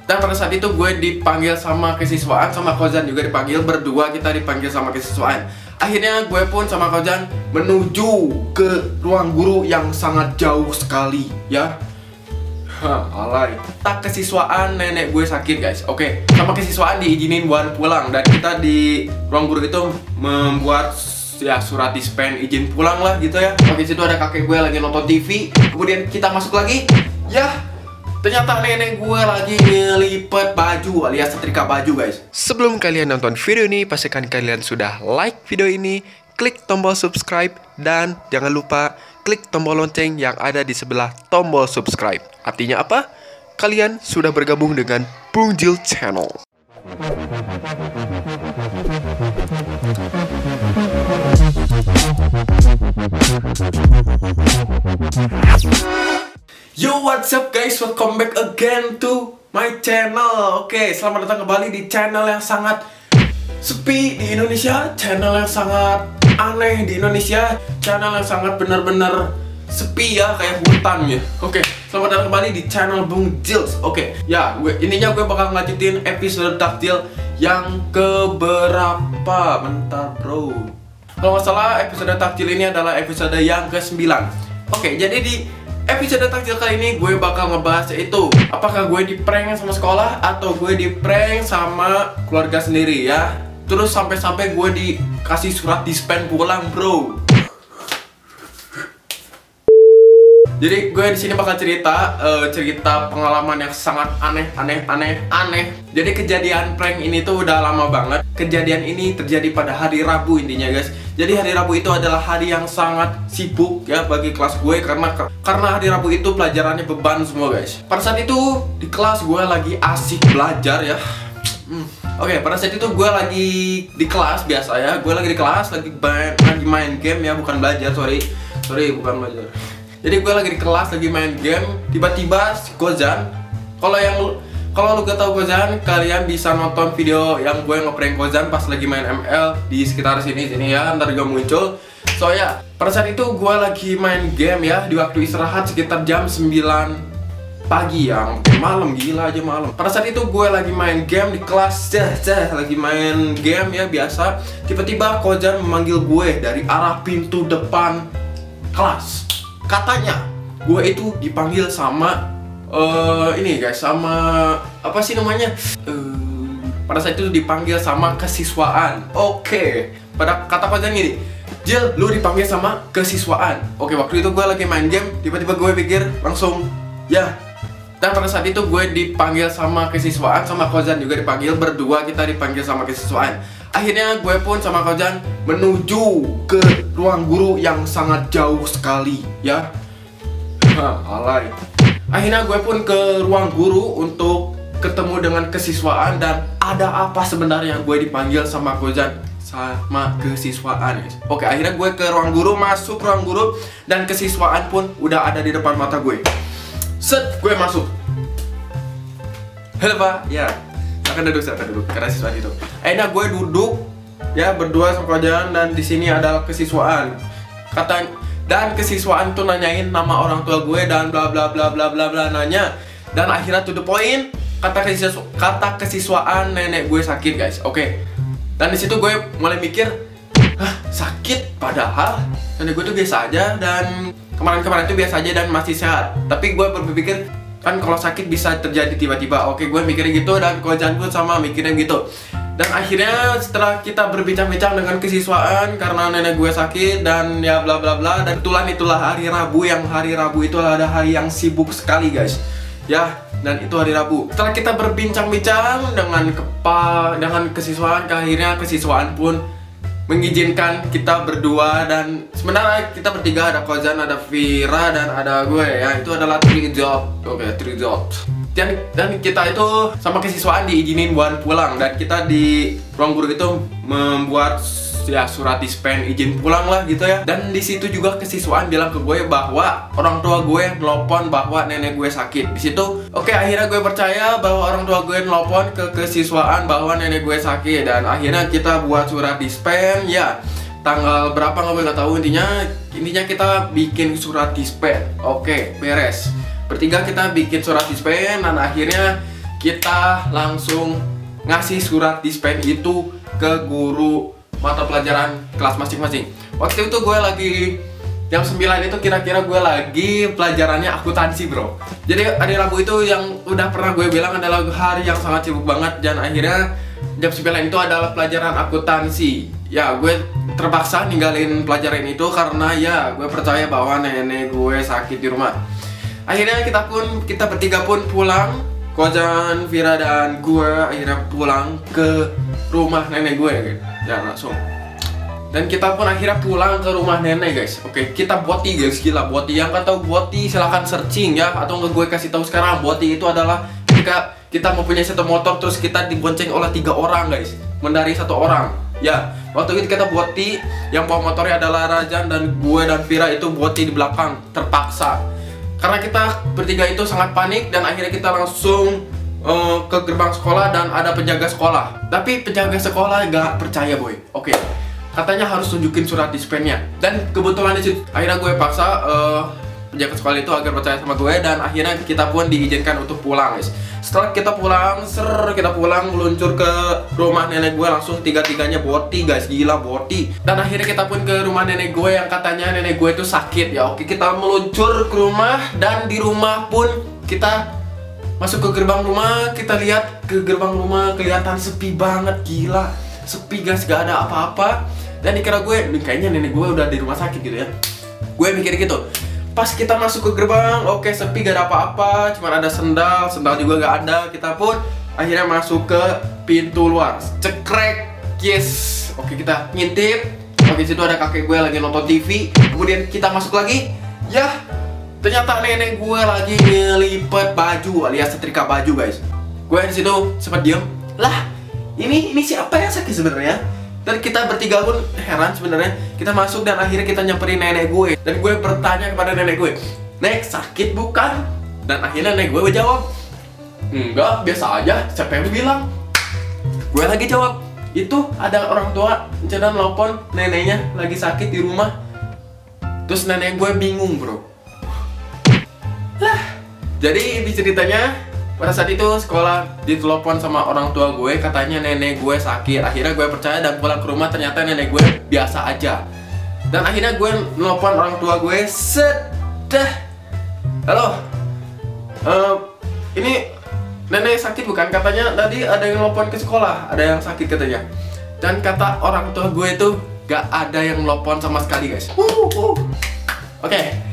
Dan pada saat itu gue dipanggil sama kesiswaan, sama Kozan juga dipanggil, berdua kita dipanggil sama kesiswaan. Akhirnya gue pun sama Kozan menuju ke ruang guru yang sangat jauh sekali ya. Alay. Tak kesiswaan nenek gue sakit guys. Oke, sama kesiswaan diizinin buat pulang. Dan kita di ruang guru itu membuat ya surat dispen izin pulang lah gitu ya. Oke, situ ada kakek gue lagi nonton TV. Kemudian kita masuk lagi. Ya, ternyata nenek gue lagi ngelipet baju alias setrika baju guys. Sebelum kalian nonton video ini, pastikan kalian sudah like video ini, klik tombol subscribe, dan jangan lupa klik tombol lonceng yang ada di sebelah tombol subscribe. Artinya apa? Kalian sudah bergabung dengan Bung Jil Channel. Yo, what's up guys, welcome back again to my channel. Oke, selamat datang kembali di channel yang sangat sepi di Indonesia, channel yang sangat aneh di Indonesia, channel yang sangat benar-benar sepi ya, kayak hutan ya. Oke, selamat datang kembali di channel Bung Jils. Oke, ya, gue bakal ngelanjutin episode takjil yang keberapa? Bentar bro, kalau nggak salah episode takjil ini adalah episode yang ke-9. Oke, jadi di episode takjil kali ini gue bakal ngebahas yaitu apakah gue di prank sama sekolah atau gue di prank sama keluarga sendiri ya. Terus sampai-sampai gue dikasih surat dispen pulang bro. Jadi gue di sini bakal cerita pengalaman yang sangat aneh. Jadi kejadian prank ini tuh udah lama banget. Kejadian ini terjadi pada hari Rabu intinya guys. Jadi hari Rabu itu adalah hari yang sangat sibuk ya bagi kelas gue karena hari Rabu itu pelajarannya beban semua guys. Pada saat itu di kelas gue lagi asik belajar ya. Oke, pada saat itu gue lagi di kelas biasa ya. Gue lagi di kelas lagi main game ya, bukan belajar, sorry bukan belajar. Jadi gue lagi di kelas lagi main game, tiba-tiba si Kozan, kalau lu gak tau Kozan, kalian bisa nonton video yang gue ngeprank Kozan pas lagi main ML di sekitar sini ya, ntar juga muncul. So ya, pada saat itu gue lagi main game ya, di waktu istirahat sekitar jam 9 pagi ya, malam, gila aja malam. Pada saat itu gue lagi main game di kelas, lagi main game ya biasa. Tiba-tiba Kozan memanggil gue dari arah pintu depan kelas. Katanya gue itu dipanggil sama ini guys, sama apa sih namanya? Pada saat itu dipanggil sama kesiswaan. Oke, pada kata Kozan gini, Jil, lu dipanggil sama kesiswaan. Oke, waktu itu gue lagi main game, tiba-tiba gue pikir langsung ya. Dan pada saat itu gue dipanggil sama kesiswaan, sama Kozan juga dipanggil, berdua kita dipanggil sama kesiswaan. Akhirnya gue pun sama Kozan menuju ke ruang guru yang sangat jauh sekali ya. Alay. Akhirnya gue pun ke ruang guru untuk ketemu dengan kesiswaan. Dan ada apa sebenarnya gue dipanggil sama Kozan sama kesiswaan guys. Oke, akhirnya gue ke ruang guru, masuk ruang guru, dan kesiswaan pun udah ada di depan mata gue. Set, gue masuk. Halo pak, ya silakan duduk karena siswa itu. Akhirnya gue duduk ya berdua sama Kozan, dan di sini ada kesiswaan. Dan kesiswaan tuh nanyain nama orang tua gue dan bla bla bla bla bla bla nanya. Dan akhirnya to the point, kata kesiswaan nenek gue sakit guys. Oke. Dan di situ gue mulai mikir, sakit padahal nenek gue tuh biasa aja, dan kemarin tuh biasa aja dan masih sehat. Tapi gue berpikir kan kalau sakit bisa terjadi tiba-tiba. Oke, gue mikirin gitu, dan Kozan pun sama mikirin gitu. Dan akhirnya setelah kita berbincang-bincang dengan kesiswaan karena nenek gue sakit dan ya bla bla bla, dan kebetulan itulah hari Rabu, yang hari Rabu itu ada hari yang sibuk sekali guys. Ya, dan itu hari Rabu. Setelah kita berbincang-bincang dengan kesiswaan, akhirnya kesiswaan pun mengizinkan kita berdua, dan sebenarnya kita bertiga, ada Kozan, ada Vira, dan ada gue ya. Itu adalah 3 job. Oke, 3 job. Dan kita itu sama kesiswaan diizinin buat pulang, dan kita di ruang guru itu membuat ya surat dispen izin pulang lah gitu ya. Dan di situ juga kesiswaan bilang ke gue bahwa orang tua gue nelpon bahwa nenek gue sakit. Di situ oke, akhirnya gue percaya bahwa orang tua gue nelpon ke kesiswaan bahwa nenek gue sakit, dan akhirnya kita buat surat dispen ya. Tanggal berapa nggak tahu, intinya kita bikin surat dispen. Oke, beres. Bertiga kita bikin surat dispen, dan akhirnya kita langsung ngasih surat dispen itu ke guru mata pelajaran kelas masing-masing. Waktu itu gue lagi jam 9 itu kira-kira gue lagi pelajarannya akuntansi bro. Jadi hari Rabu itu yang udah pernah gue bilang adalah hari yang sangat sibuk banget. Dan akhirnya jam 9 itu adalah pelajaran akuntansi. Ya gue terpaksa ninggalin pelajaran itu karena ya gue percaya bahwa nenek gue sakit di rumah. Akhirnya kita bertiga pun pulang. Kojan, Vira, dan gue akhirnya pulang ke rumah nenek gue gitu. Ya langsung. Dan kita pun akhirnya pulang ke rumah nenek guys. Oke, kita Boti guys, gila Boti. Yang nggak tahu Boti silahkan searching ya, atau nggak gue kasih tahu sekarang. Boti itu adalah ketika kita mempunyai satu motor terus kita dibonceng oleh 3 orang guys, mengendarai 1 orang. Ya, waktu itu kita Boti, yang bawa motornya adalah Rajan dan gue dan Vira itu Boti di belakang, terpaksa. Karena kita bertiga itu sangat panik dan akhirnya kita langsung ke gerbang sekolah dan ada penjaga sekolah. Tapi penjaga sekolah gak percaya boy. Oke, katanya harus tunjukin surat dispennya. Dan kebetulan di situ akhirnya gue paksa penjaga sekolah itu agar percaya sama gue dan akhirnya kita pun diizinkan untuk pulang guys. Setelah kita pulang, meluncur ke rumah nenek gue langsung tiga-tiganya Boti guys, gila Boti. Dan akhirnya kita pun ke rumah nenek gue yang katanya nenek gue itu sakit ya. Oke, kita meluncur ke rumah dan di rumah pun kita masuk ke gerbang rumah. Kita lihat ke gerbang rumah kelihatan sepi banget, gila. Sepi guys, gak ada apa-apa. Dan dikira gue, kayaknya nenek gue udah di rumah sakit gitu ya. Gue mikir gitu. Pas kita masuk ke gerbang, oke sepi gak ada apa-apa, cuma ada sendal juga gak ada. Kita pun akhirnya masuk ke pintu luar, cekrek, yes. Oke, kita ngintip. Oke, situ ada kakek gue lagi nonton TV. Kemudian kita masuk lagi, ya ternyata nenek gue lagi ngelipet baju alias setrika baju guys. Gue di situ sempat diem, lah ini siapa yang sakit sebenarnya? Dan kita bertiga pun heran sebenarnya. Kita masuk dan akhirnya kita nyamperin nenek gue. Dan gue bertanya kepada nenek gue, "Nek, sakit bukan?" Dan akhirnya nenek gue jawab, "Enggak, biasa aja, siapa yang bilang?" Gue lagi jawab, "Itu ada orang tua dan nelfon neneknya lagi sakit di rumah." Terus nenek gue bingung bro. Jadi di ceritanya pada saat itu sekolah ditelepon sama orang tua gue, katanya nenek gue sakit. Akhirnya gue percaya dan pulang ke rumah, ternyata nenek gue biasa aja. Dan akhirnya gue nelpon orang tua gue, "Halo, ini nenek sakit bukan? Katanya tadi ada yang nelpon ke sekolah, ada yang sakit katanya." Dan kata orang tua gue itu gak ada yang nelpon sama sekali guys. Oke.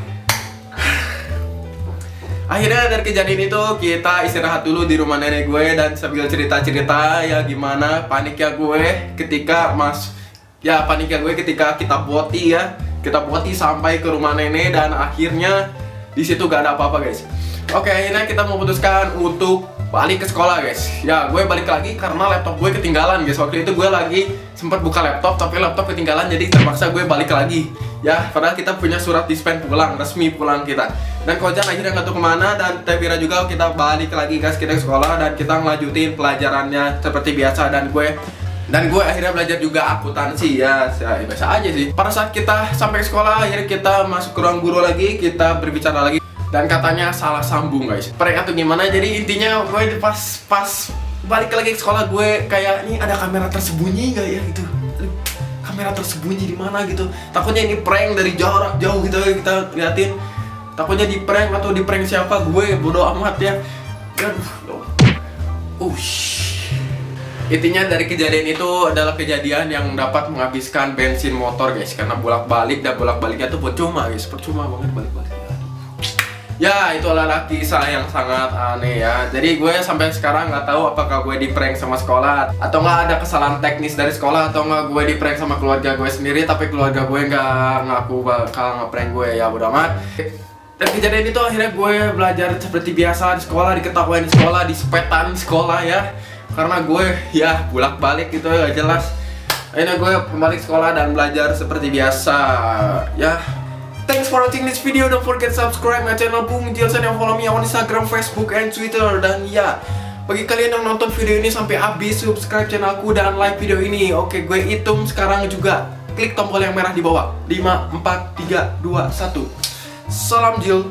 Akhirnya dari kejadian itu kita istirahat dulu di rumah nenek gue dan sambil cerita-cerita ya gimana paniknya gue ketika kita Boti ya. Kita Boti sampai ke rumah nenek dan akhirnya di situ gak ada apa-apa guys. Oke, akhirnya kita memutuskan untuk balik ke sekolah guys. Ya, gue balik lagi karena laptop gue ketinggalan guys. Waktu itu gue lagi sempat buka laptop tapi laptop ketinggalan, jadi terpaksa gue balik lagi. Ya, padahal kita punya surat dispen pulang, resmi pulang kita. Dan Kojan akhirnya nggak tahu kemana dan Tevira juga kita balik lagi guys, kita ke sekolah dan kita ngelanjutin pelajarannya seperti biasa. Dan gue akhirnya belajar juga akuntansi ya biasa aja sih. Pada saat kita sampai ke sekolah, akhirnya kita masuk ke ruang guru lagi, kita berbicara lagi. Dan katanya salah sambung guys, prank atau gimana. Jadi intinya gue pas balik lagi ke sekolah, gue kayak ini ada kamera tersembunyi nggak ya gitu. Kamera tersembunyi di mana gitu. Takutnya ini prank dari jarak jauh gitu ya, kita liatin. Takutnya di prank atau di prank siapa, gue bodo amat ya. Intinya dari kejadian itu adalah kejadian yang dapat menghabiskan bensin motor guys, karena bolak-balik dan bolak-baliknya tuh percuma guys, percuma banget balik-balik. Ya, itu adalah kisah yang sangat aneh ya. Jadi gue sampai sekarang nggak tahu apakah gue di prank sama sekolah atau nggak ada kesalahan teknis dari sekolah atau nggak gue di prank sama keluarga gue sendiri. Tapi keluarga gue nggak ngaku bakal nge-prank gue ya, bodo amat. Dan kejadian itu akhirnya gue belajar seperti biasa di sekolah, diketawain di sekolah, disepetan di sekolah ya. Karena gue ya bolak-balik gitu ya jelas. Akhirnya gue kembali ke sekolah dan belajar seperti biasa ya. Thanks for watching this video. Don't forget subscribe my channel Bung Jilson, yang follow me on Instagram, Facebook, and Twitter. Dan ya, bagi kalian yang nonton video ini sampai habis, subscribe channelku dan like video ini. Oke, gue hitung sekarang juga. Klik tombol yang merah di bawah. 5, 4, 3, 2, 1. Salam Jil.